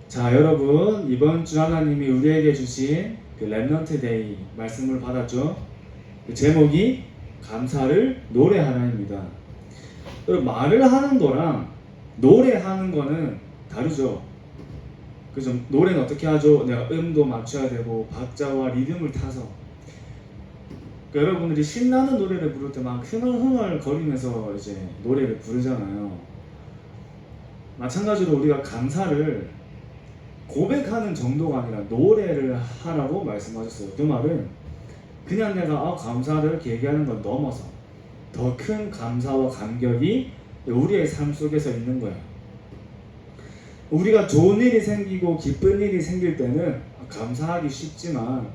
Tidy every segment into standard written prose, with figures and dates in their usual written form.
자, 여러분, 이번 주 하나님이 우리에게 주신 그 렘넌트 데이 말씀을 받았죠. 그 제목이 감사를 노래하라입니다. 여러분, 말을 하는 거랑 노래하는 거는 다르죠. 그죠? 노래는 어떻게 하죠? 내가 음도 맞춰야 되고 박자와 리듬을 타서 그러니까 여러분들이 신나는 노래를 부를 때 막 흥얼흥얼 거리면서 이제 노래를 부르잖아요. 마찬가지로 우리가 감사를 고백하는 정도가 아니라 노래를 하라고 말씀하셨어요. 그 말은 그냥 내가 감사를 이렇게 얘기하는 건 넘어서 더 큰 감사와 감격이 우리의 삶 속에서 있는 거예요. 우리가 좋은 일이 생기고 기쁜 일이 생길 때는 감사하기 쉽지만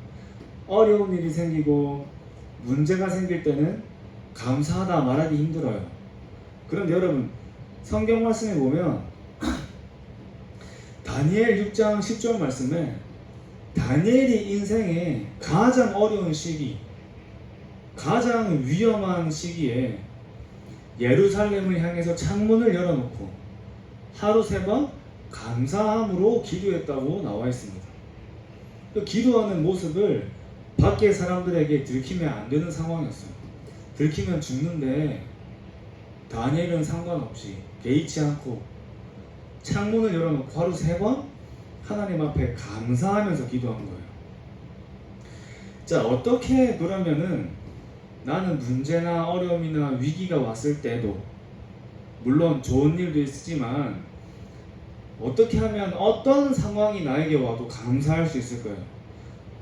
어려운 일이 생기고 문제가 생길 때는 감사하다 말하기 힘들어요. 그런데 여러분, 성경 말씀에 보면 다니엘 6장 10절 말씀에 다니엘이 인생의 가장 어려운 시기, 가장 위험한 시기에 예루살렘을 향해서 창문을 열어놓고 하루 3번 감사함으로 기도했다고 나와 있습니다. 그 기도하는 모습을 밖의 사람들에게 들키면 안 되는 상황이었어요. 들키면 죽는데 다니엘은 상관없이 개의치 않고 창문을 열어놓고 하루 3번 하나님 앞에 감사하면서 기도한 거예요. 자, 어떻게 그러면은 나는 문제나 어려움이나 위기가 왔을 때도 물론 좋은 일도 있지만 어떻게 하면 어떤 상황이 나에게 와도 감사할 수 있을까요?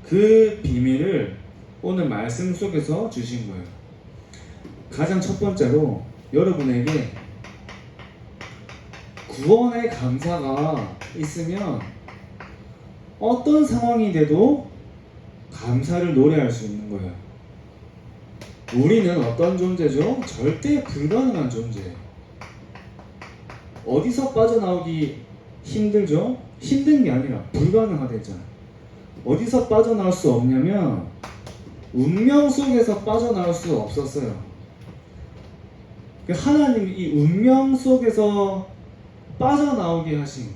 그 비밀을 오늘 말씀 속에서 주신 거예요. 가장 첫 번째로 여러분에게 구원의 감사가 있으면 어떤 상황이 돼도 감사를 노래할 수 있는 거예요. 우리는 어떤 존재죠? 절대 불가능한 존재예요. 어디서 빠져나오기 힘들죠? 힘든 게 아니라 불가능하대잖아요. 어디서 빠져나올 수 없냐면 운명 속에서 빠져나올 수 없었어요. 하나님이 이 운명 속에서 빠져나오게 하신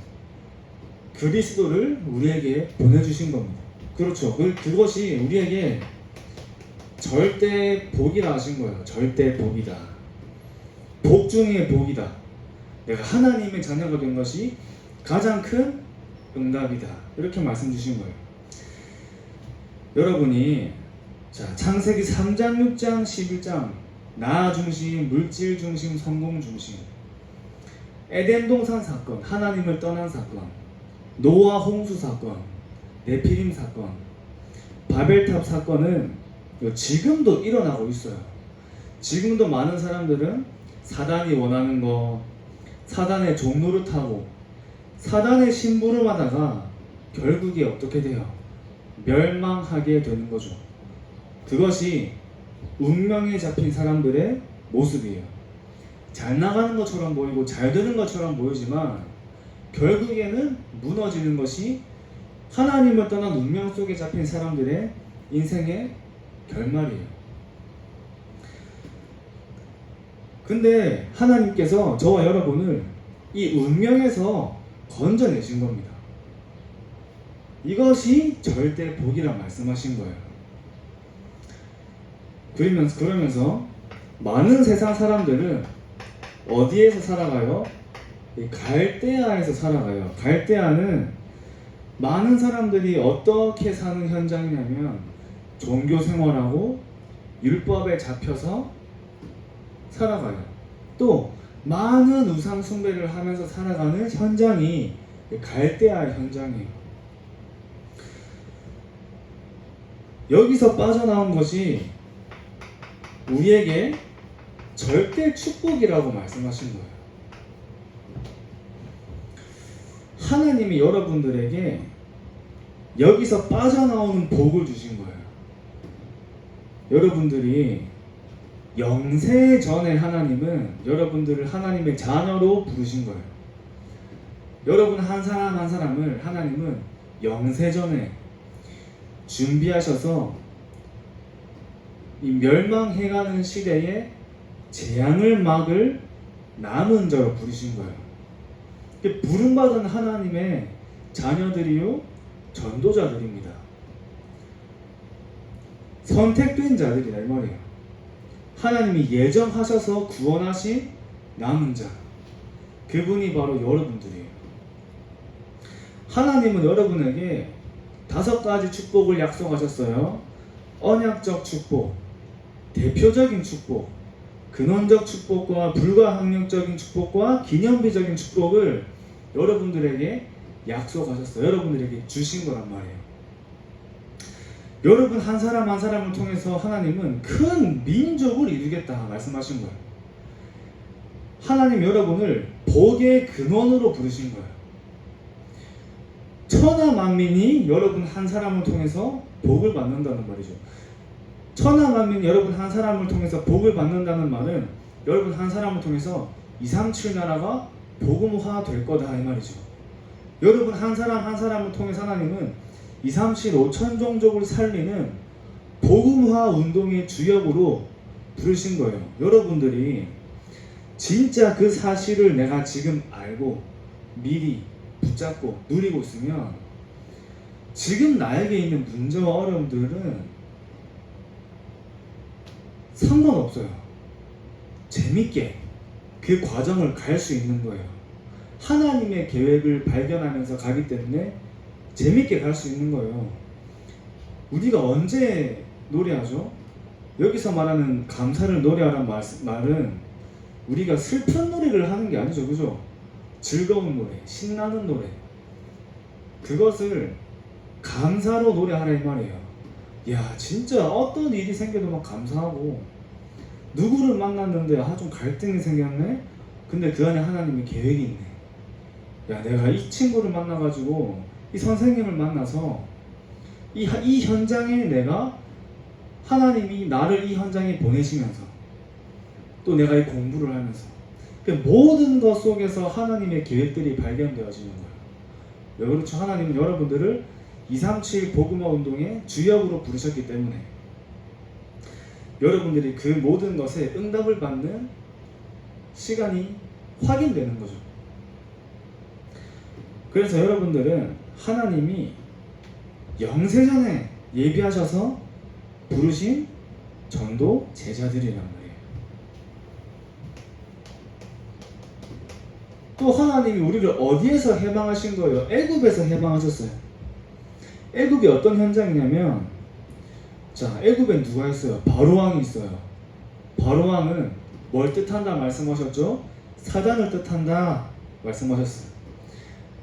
그리스도를 우리에게 보내주신 겁니다. 그렇죠. 그것이 우리에게 절대 복이라 하신 거예요. 절대 복이다. 복 중에 복이다. 내가 하나님의 자녀가 된 것이 가장 큰 응답이다. 이렇게 말씀 주신 거예요. 여러분이 자, 창세기 3장, 6장, 11장 나 중심, 물질 중심, 성공 중심 에덴 동산 사건, 하나님을 떠난 사건, 노아 홍수 사건, 네피림 사건, 바벨탑 사건은 지금도 일어나고 있어요. 지금도 많은 사람들은 사단이 원하는 거, 사단의 종로를 타고 사단의 심부름하다가 결국에 어떻게 돼요? 멸망하게 되는 거죠. 그것이 운명에 잡힌 사람들의 모습이에요. 잘 나가는 것처럼 보이고 잘 되는 것처럼 보이지만 결국에는 무너지는 것이 하나님을 떠난 운명 속에 잡힌 사람들의 인생의 결말이에요. 근데 하나님께서 저와 여러분을 이 운명에서 건져내신 겁니다. 이것이 절대 복이라 말씀하신 거예요. 그러면서 많은 세상 사람들은 어디에서 살아가요? 갈대아에서 살아가요. 갈대아는 많은 사람들이 어떻게 사는 현장이냐면 종교 생활하고 율법에 잡혀서 살아가요. 또 많은 우상 숭배를 하면서 살아가는 현장이 갈대아의 현장이에요. 여기서 빠져나온 것이 우리에게 절대 축복이라고 말씀하신 거예요. 하나님이 여러분들에게 여기서 빠져나오는 복을 주신 거예요. 여러분들이 영세 전에 하나님은 여러분들을 하나님의 자녀로 부르신 거예요. 여러분 한 사람 한 사람을 하나님은 영세 전에 준비하셔서 이 멸망해가는 시대에 재앙을 막을 남은 자로 부르신 거예요. 부름받은 하나님의 자녀들이요 전도자들입니다. 선택된 자들이다 이 말이에요. 하나님이 예정하셔서 구원하신 남은 자, 그분이 바로 여러분들이에요. 하나님은 여러분에게 5가지 축복을 약속하셨어요. 언약적 축복, 대표적인 축복, 근원적 축복과 불가항력적인 축복과 기념비적인 축복을 여러분들에게 약속하셨어요. 여러분들에게 주신 거란 말이에요. 여러분 한 사람 한 사람을 통해서 하나님은 큰 민족을 이루겠다 말씀하신 거예요. 하나님 여러분을 복의 근원으로 부르신 거예요. 천하 만민이 여러분 한 사람을 통해서 복을 받는다는 말이죠. 천하 만민 여러분 한 사람을 통해서 복을 받는다는 말은 여러분 한 사람을 통해서 237 나라가 복음화 될 거다 이 말이죠. 여러분 한 사람 한 사람을 통해서 하나님은 237 5천 종족을 살리는 복음화 운동의 주역으로 부르신 거예요. 여러분들이 진짜 그 사실을 내가 지금 알고 미리 붙잡고 누리고 있으면 지금 나에게 있는 문제와 어려움들은 상관없어요. 재밌게 그 과정을 갈 수 있는 거예요. 하나님의 계획을 발견하면서 가기 때문에 재밌게 갈 수 있는 거예요. 우리가 언제 노래하죠? 여기서 말하는 감사를 노래하라는 말은 우리가 슬픈 노래를 하는 게 아니죠, 그죠? 즐거운 노래, 신나는 노래, 그것을 감사로 노래하라 이 말이에요. 야, 진짜 어떤 일이 생겨도 막 감사하고, 누구를 만났는데 좀 갈등이 생겼네? 근데 그 안에 하나님의 계획이 있네. 야, 내가 이 친구를 만나가지고 이 선생님을 만나서 이 현장에 내가 하나님이 나를 이 현장에 보내시면서 또 내가 이 공부를 하면서 그 모든 것 속에서 하나님의 계획들이 발견되어지는 거예요. 왜 그렇죠? 하나님은 여러분들을 237 복음화 운동의 주역으로 부르셨기 때문에 여러분들이 그 모든 것에 응답을 받는 시간이 확인되는 거죠. 그래서 여러분들은 하나님이 영세전에 예비하셔서 부르신 전도 제자들이란 말이에요. 또 하나님이 우리를 어디에서 해방하신 거예요? 애굽에서 해방하셨어요. 애굽이 어떤 현장이냐면, 자, 애굽엔 누가 있어요? 바로왕이 있어요. 바로왕은 뭘 뜻한다 말씀하셨죠? 사단을 뜻한다 말씀하셨어요.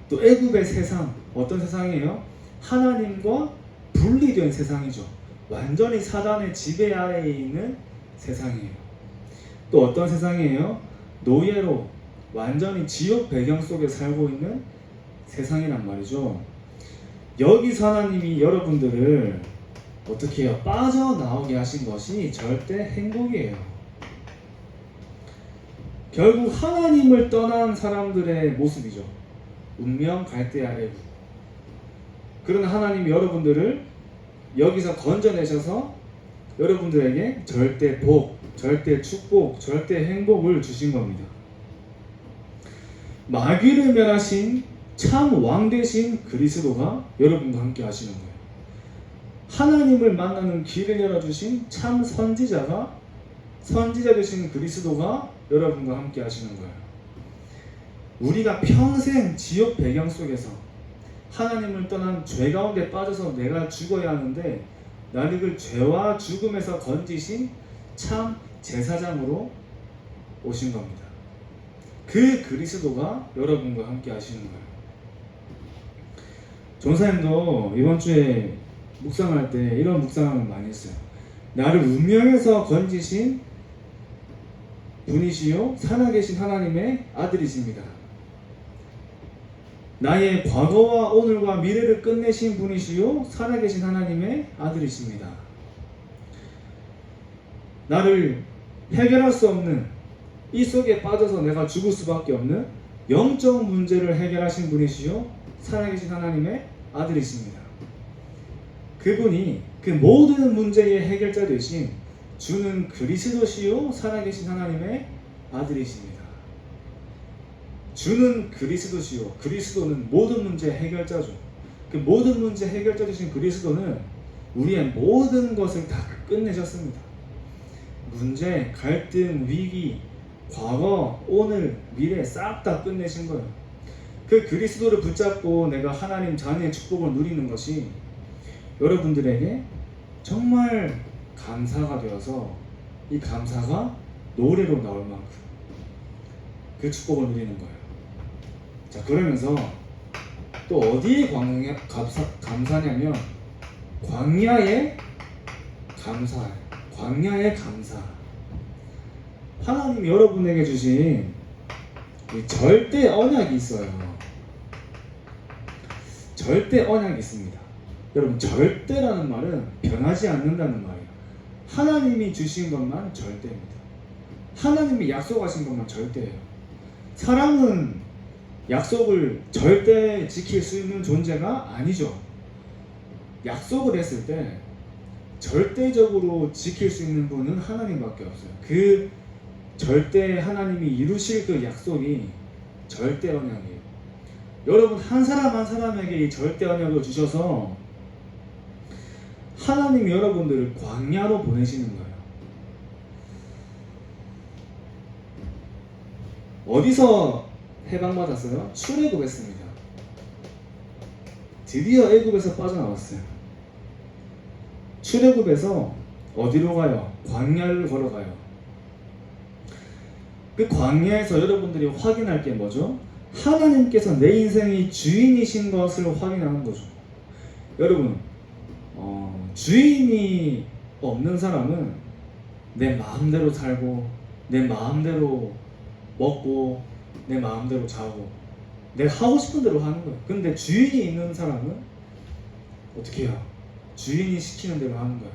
또 애굽의 세상, 어떤 세상이에요? 하나님과 분리된 세상이죠. 완전히 사단의 지배 아래에 있는 세상이에요. 또 어떤 세상이에요? 노예로 완전히 지옥 배경 속에 살고 있는 세상이란 말이죠. 여기서 하나님이 여러분들을 어떻게 해요? 빠져나오게 하신 것이 절대 행복이에요. 결국 하나님을 떠난 사람들의 모습이죠. 운명 갈대아 애굽. 그러나 하나님이 여러분들을 여기서 건져내셔서 여러분들에게 절대 복, 절대 축복, 절대 행복을 주신 겁니다. 마귀를 멸하신 참 왕 되신 그리스도가 여러분과 함께 하시는 거예요. 하나님을 만나는 길을 열어주신 참 선지자 되신 그리스도가 여러분과 함께 하시는 거예요. 우리가 평생 지옥 배경 속에서 하나님을 떠난 죄 가운데 빠져서 내가 죽어야 하는데 나를 그 죄와 죽음에서 건지신 참 제사장으로 오신 겁니다. 그 그리스도가 여러분과 함께 하시는 거예요. 전사님도 이번 주에 묵상할 때 이런 묵상을 많이 했어요. 나를 운명에서 건지신 분이시요 살아계신 하나님의 아들이십니다. 나의 과거와 오늘과 미래를 끝내신 분이시요 살아계신 하나님의 아들이십니다. 나를 해결할 수 없는 이 속에 빠져서 내가 죽을 수밖에 없는 영적 문제를 해결하신 분이시요 살아계신 하나님의 아들이십니다. 그분이 그 모든 문제의 해결자 되신 주는 그리스도시요 살아계신 하나님의 아들이십니다. 주는 그리스도시요 그리스도는 모든 문제 해결자죠. 그 모든 문제 해결자 되신 그리스도는 우리의 모든 것을 다 끝내셨습니다. 문제, 갈등, 위기, 과거, 오늘, 미래 싹 다 끝내신 거예요. 그 그리스도를 붙잡고 내가 하나님 자녀의 축복을 누리는 것이 여러분들에게 정말 감사가 되어서 이 감사가 노래로 나올 만큼 그 축복을 누리는 거예요. 자, 그러면서 또 어디에 감사냐면 광야의 감사. 광야의 감사. 하나님이 여러분에게 주신 이 절대 언약이 있어요. 절대 언약이 있습니다. 여러분, 절대라는 말은 변하지 않는다는 말이에요. 하나님이 주신 것만 절대입니다. 하나님이 약속하신 것만 절대예요. 사람은 약속을 절대 지킬 수 있는 존재가 아니죠. 약속을 했을 때 절대적으로 지킬 수 있는 분은 하나님밖에 없어요. 그 절대 하나님이 이루실 그 약속이 절대 언약이에요. 여러분, 한 사람 한 사람에게 이 절대 언약을 주셔서 하나님이 여러분들을 광야로 보내시는 거예요. 어디서 해방받았어요? 출애굽했습니다. 드디어 애굽에서 빠져나왔어요. 출애굽에서 어디로 가요? 광야를 걸어가요. 그 광야에서 여러분들이 확인할 게 뭐죠? 하나님께서 내 인생의 주인이신 것을 확인하는 거죠. 여러분, 주인이 없는 사람은 내 마음대로 살고 내 마음대로 먹고 내 마음대로 자고 내가 하고 싶은 대로 하는 거예요. 근데 주인이 있는 사람은 어떻게 해요? 주인이 시키는 대로 하는 거예요.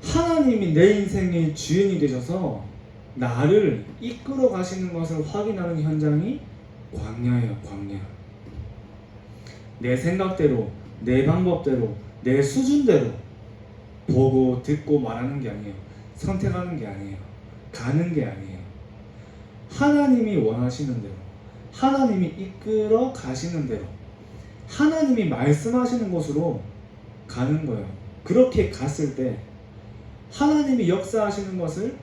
하나님이 내 인생의 주인이 되셔서 나를 이끌어 가시는 것을 확인하는 현장이 광야예요. 광야. 내 생각대로, 내 방법대로, 내 수준대로 보고 듣고 말하는 게 아니에요. 선택하는 게 아니에요. 가는 게 아니에요. 하나님이 원하시는 대로, 하나님이 이끌어 가시는 대로, 하나님이 말씀하시는 곳으로 가는 거예요. 그렇게 갔을 때 하나님이 역사하시는 것을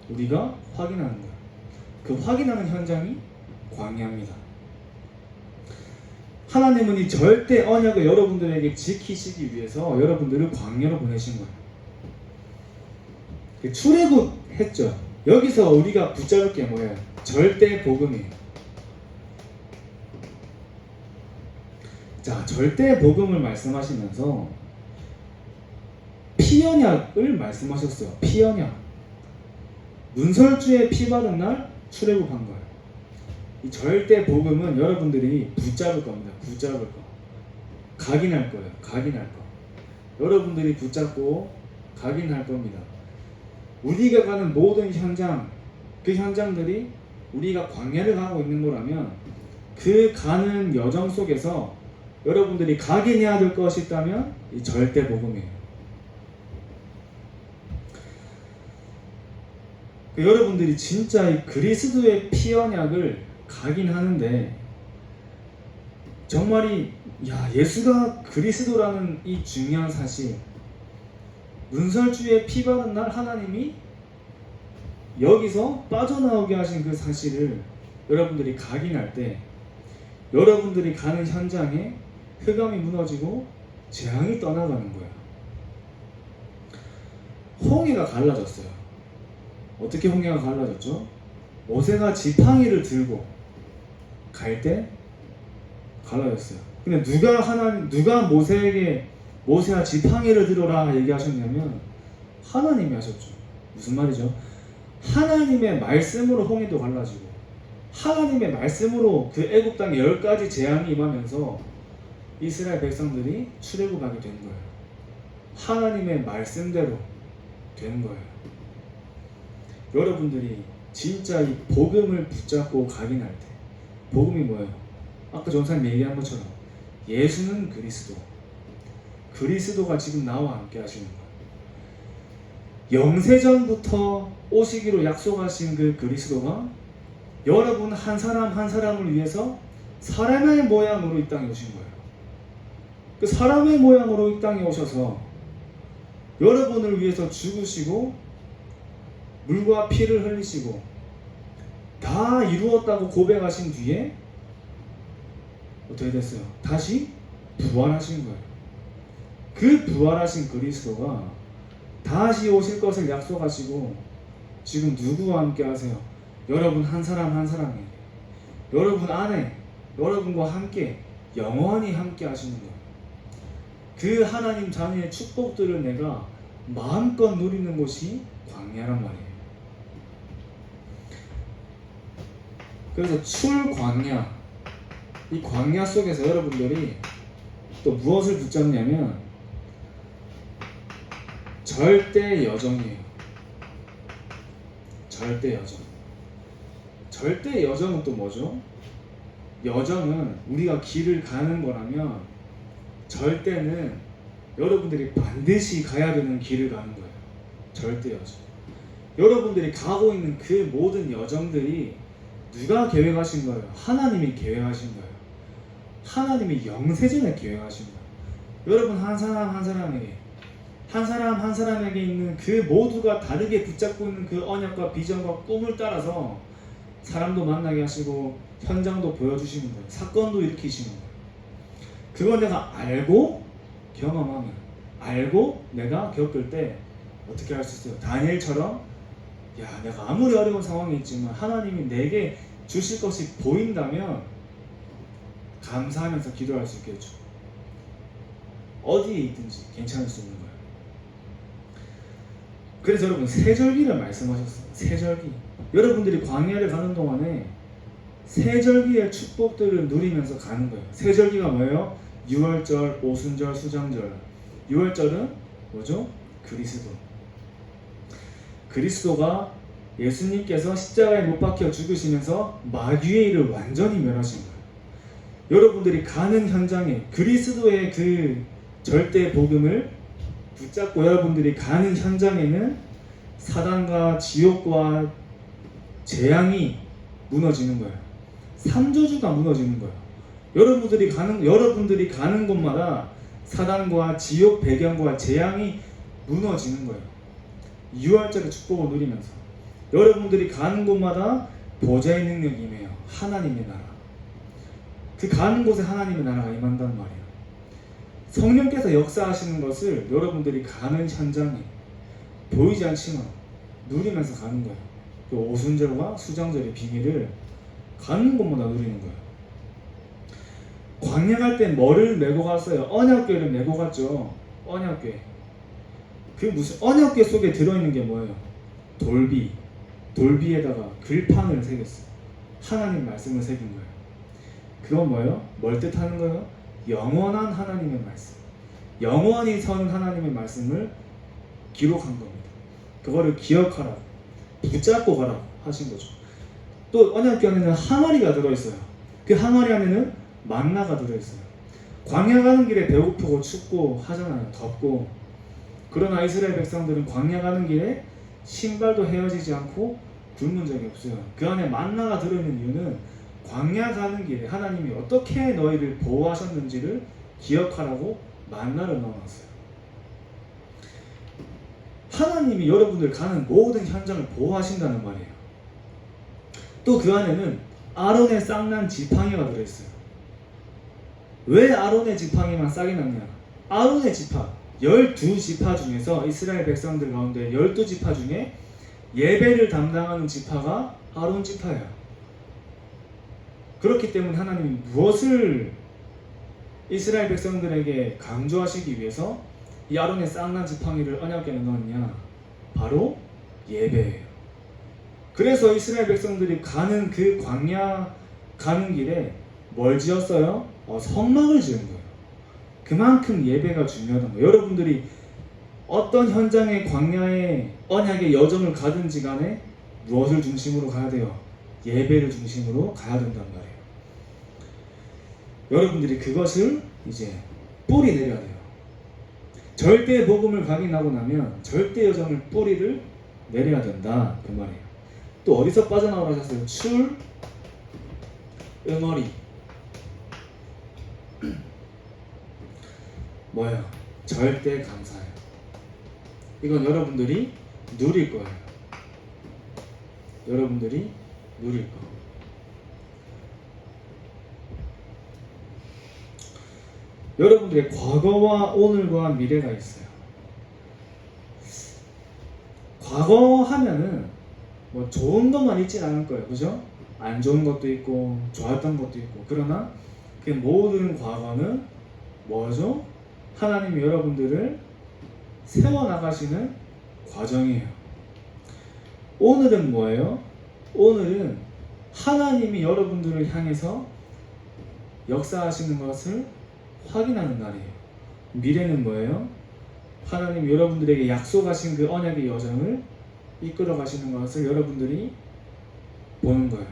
우리가 확인하는 거예요. 그 확인하는 현장이 광야입니다. 하나님은 이 절대 언약을 여러분들에게 지키시기 위해서 여러분들을 광야로 보내신 거예요. 출애굽했죠. 여기서 우리가 붙잡을 게 뭐예요? 절대 복음이에요. 자, 절대 복음을 말씀하시면서 피언약을 말씀하셨어요. 피언약. 문설주에 피 바른 날 출애굽한 거예요. 이 절대 복음은 여러분들이 붙잡을 겁니다. 붙잡을 거. 각인할 거예요. 각인할 거. 여러분들이 붙잡고 각인할 겁니다. 우리가 가는 모든 현장, 그 현장들이 우리가 광야를 가고 있는 거라면 그 가는 여정 속에서 여러분들이 각인해야 될 것이 있다면 이 절대 복음이에요. 여러분들이 진짜 이 그리스도의 피 언약을 각인하는데 정말이 예수가 그리스도라는 이 중요한 사실, 문설주에 피 바른 날 하나님이 여기서 빠져나오게 하신 그 사실을 여러분들이 각인할 때 여러분들이 가는 현장에 흑암이 무너지고 재앙이 떠나가는 거예요. 홍해가 갈라졌어요. 어떻게 홍해가 갈라졌죠? 모세가 지팡이를 들고 갈 때 갈라졌어요. 근데 누가 모세에게 모세야 지팡이를 들어라 얘기하셨냐면 하나님이 하셨죠. 무슨 말이죠? 하나님의 말씀으로 홍해도 갈라지고 하나님의 말씀으로 그 애굽 땅에 10가지 재앙이 임하면서 이스라엘 백성들이 출애굽하게 된 거예요. 하나님의 말씀대로 된 거예요. 여러분들이 진짜 이 복음을 붙잡고 각인할 때 복음이 뭐예요? 아까 전사님 얘기한 것처럼 예수는 그리스도, 그리스도가 지금 나와 함께 하시는 거예요. 영세전부터 오시기로 약속하신 그 그리스도가 여러분 한 사람 한 사람을 위해서 사람의 모양으로 이 땅에 오신 거예요. 그 사람의 모양으로 이 땅에 오셔서 여러분을 위해서 죽으시고 물과 피를 흘리시고 다 이루었다고 고백하신 뒤에 어떻게 됐어요? 다시 부활하신 거예요. 그 부활하신 그리스도가 다시 오실 것을 약속하시고 지금 누구와 함께 하세요? 여러분 한 사람 한 사람에게, 여러분 안에, 여러분과 함께 영원히 함께 하시는 거예요. 그 하나님 자녀의 축복들을 내가 마음껏 누리는 곳이 광야란 말이에요. 그래서 출광야, 이 광야 속에서 여러분들이 또 무엇을 붙잡냐면 절대 여정이에요. 절대 여정. 절대 여정은 또 뭐죠? 여정은 우리가 길을 가는 거라면 절대는 여러분들이 반드시 가야 되는 길을 가는 거예요. 절대 여정. 여러분들이 가고 있는 그 모든 여정들이 누가 계획하신 거예요? 하나님이 계획하신 거예요. 하나님이 영세전에 계획하신 거예요. 여러분 한 사람 한 사람에게, 한 사람 한 사람에게 있는 그 모두가 다르게 붙잡고 있는 그 언약과 비전과 꿈을 따라서 사람도 만나게 하시고 현장도 보여주시는 거예요. 사건도 일으키시는 거예요. 그걸 내가 알고 경험하면, 알고 내가 겪을 때 어떻게 할 수 있어요? 다니엘처럼 야, 내가 아무리 어려운 상황이 있지만 하나님이 내게 주실 것이 보인다면 감사하면서 기도할 수 있겠죠. 어디에 있든지 괜찮을 수 있는 거예요. 그래서 여러분 세절기를 말씀하셨어요. 세절기. 여러분들이 광야를 가는 동안에 세절기의 축복들을 누리면서 가는 거예요. 세절기가 뭐예요? 유월절, 오순절, 수장절. 유월절은 뭐죠? 그리스도. 그리스도가 예수님께서 십자가에 못 박혀 죽으시면서 마귀의 일을 완전히 멸하신 거예요. 여러분들이 가는 현장에 그리스도의 그 절대 복음을 붙잡고 여러분들이 가는 현장에는 사단과 지옥과 재앙이 무너지는 거예요. 삼저주가 무너지는 거예요. 여러분들이 가는 곳마다 사단과 지옥 배경과 재앙이 무너지는 거예요. 유월절의 축복을 누리면서 여러분들이 가는 곳마다 보좌의 능력이 임해요. 하나님의 나라. 그 가는 곳에 하나님의 나라가 임한단 말이에요. 성령께서 역사하시는 것을 여러분들이 가는 현장에 보이지 않지만 누리면서 가는 거예요. 그 오순절과 수장절의 비밀을 가는 곳마다 누리는 거예요. 광야 갈 때 뭐를 메고 갔어요? 언약궤를 메고 갔죠. 언약궤. 그 무슨 언약궤 속에 들어있는 게 뭐예요? 돌비. 돌비에다가 글판을 새겼어요. 하나님 말씀을 새긴 거예요. 그건 뭐예요? 뭘 뜻하는 거예요? 영원한 하나님의 말씀. 영원히 선 하나님의 말씀을 기록한 겁니다. 그거를 기억하라, 붙잡고 가라 하신 거죠. 또 언약궤 안에는 항아리가 들어있어요. 그 항아리 안에는 만나가 들어있어요. 광야 가는 길에 배고프고 춥고 하잖아요. 덥고. 그러나 이스라엘 백성들은 광야 가는 길에 신발도 헤어지지 않고 굶은 적이 없어요. 그 안에 만나가 들어있는 이유는 광야 가는 길에 하나님이 어떻게 너희를 보호하셨는지를 기억하라고 만나를 넣어놨어요. 하나님이 여러분들 가는 모든 현장을 보호하신다는 말이에요. 또 그 안에는 아론의 싹난 지팡이가 들어있어요. 왜 아론의 지팡이만 싹이 났냐? 아론의 지파, 12지파 중에서 이스라엘 백성들 가운데 12지파 중에 예배를 담당하는 지파가 아론 지파예요. 그렇기 때문에 하나님이 무엇을 이스라엘 백성들에게 강조하시기 위해서 이 아론의 쌍난 지팡이를 언약궤에 넣었냐? 바로 예배예요. 그래서 이스라엘 백성들이 가는 그 광야 가는 길에 뭘 지었어요? 성막을 지은 거예요. 그만큼 예배가 중요하다는 거예요. 여러분들이 어떤 현장의 광야의 언약의 여정을 가든지 간에 무엇을 중심으로 가야 돼요? 예배를 중심으로 가야 된단 말이에요. 여러분들이 그것을 이제 뿌리 내려야 돼요. 절대 복음을 각인하고 나면 절대 여정을 뿌리를 내려야 된다 그 말이에요. 또 어디서 빠져나오라 하셨어요? 출, 응어리. 뭐예요? 절대 감사예요. 이건 여러분들이 누릴 거예요. 여러분들이 누릴 거. 여러분들의 과거와 오늘과 미래가 있어요. 과거 하면은 뭐 좋은 것만 있진 않을 거예요. 그죠? 안 좋은 것도 있고 좋았던 것도 있고. 그러나 그 모든 과거는 뭐죠? 하나님이 여러분들을 세워나가시는 과정이에요. 오늘은 뭐예요? 오늘은 하나님이 여러분들을 향해서 역사하시는 것을 확인하는 날이에요. 미래는 뭐예요? 하나님이 여러분들에게 약속하신 그 언약의 여정을 이끌어 가시는 것을 여러분들이 보는 거예요.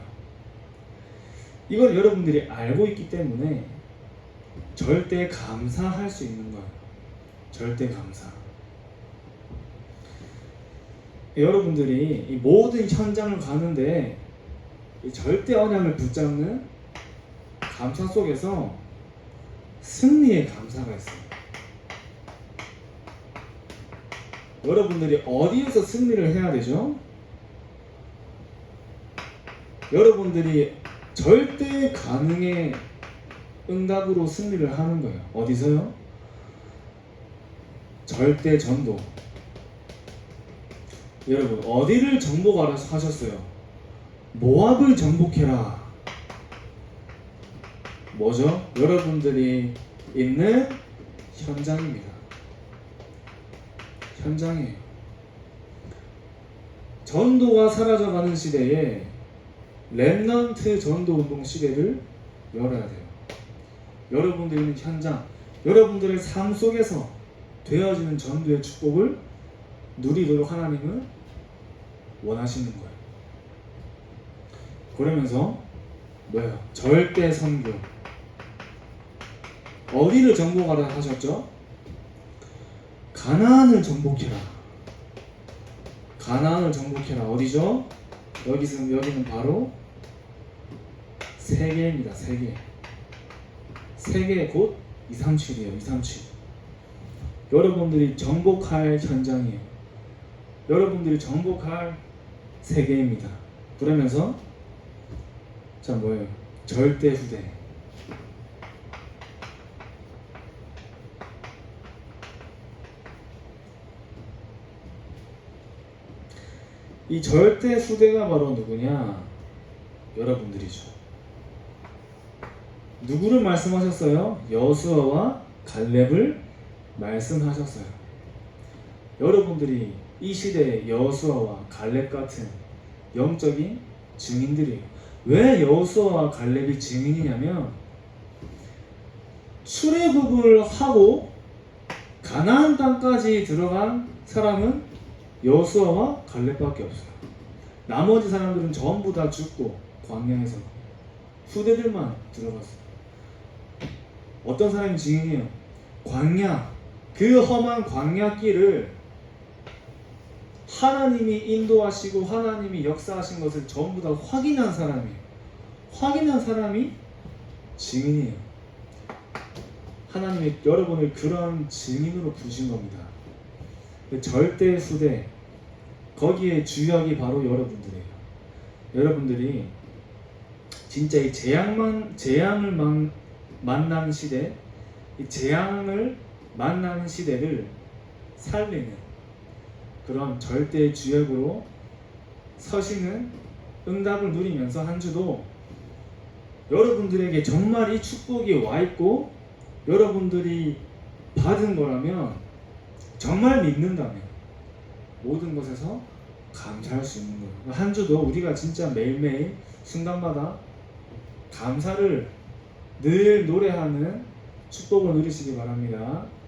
이걸 여러분들이 알고 있기 때문에 절대 감사할 수 있는 거예요. 절대 감사. 여러분들이 이 모든 현장을 가는데 이 절대 언약을 붙잡는 감사 속에서 승리의 감사가 있어요. 여러분들이 어디에서 승리를 해야 되죠? 여러분들이 절대 가능의 응답으로 승리를 하는 거예요. 어디서요? 절대 전도. 여러분 어디를 정복하라 하셨어요? 모압을 정복해라. 뭐죠? 여러분들이 있는 현장입니다. 현장이에요. 전도가 사라져가는 시대에 렘넌트 전도 운동 시대를 열어야 돼요. 여러분들이 있는 현장, 여러분들의 삶 속에서 되어지는 전도의 축복을 누리도록 하나님은 원하시는 거예요. 그러면서 뭐예요? 절대 선교. 어디를 정복하라 하셨죠? 가나안을 정복해라. 가나안을 정복해라. 어디죠? 여기는 바로 세계입니다. 세계. 세계 곧 237이에요. 237. 여러분들이 정복할 현장이에요. 여러분들이 정복할 세계입니다. 그러면서 자 뭐예요? 절대 후대. 이 절대 후대가 바로 누구냐? 여러분들이죠. 누구를 말씀하셨어요? 여수아와 갈렙을 말씀하셨어요. 여러분들이 이 시대의 여수아와 갈렙 같은 영적인 증인들이에요. 왜 여수아와 갈렙이 증인이냐면 출애굽을 하고 가나안 땅까지 들어간 사람은 여수아와 갈렙밖에 없어요. 나머지 사람들은 전부 다 죽고 광야에서 후대들만 들어갔어요. 어떤 사람이 증인이에요? 광야, 그 험한 광야길을 하나님이 인도하시고 하나님이 역사하신 것을 전부 다 확인한 사람이에요. 확인한 사람이 증인이에요. 하나님이 여러분을 그런 증인으로 부르신 겁니다. 절대 후대, 거기에 주역이 바로 여러분들이에요. 여러분들이 진짜 이 재앙을 만난 시대, 이 재앙을 만나는 시대를 살리는 그런 절대 주역으로 서시는 응답을 누리면서 한 주도 여러분들에게 정말 이 축복이 와 있고 여러분들이 받은 거라면 정말 믿는다면 모든 것에서 감사할 수 있는 거예요. 한 주도 우리가 진짜 매일매일 순간마다 감사를 늘 노래하는 축복을 누리시기 바랍니다.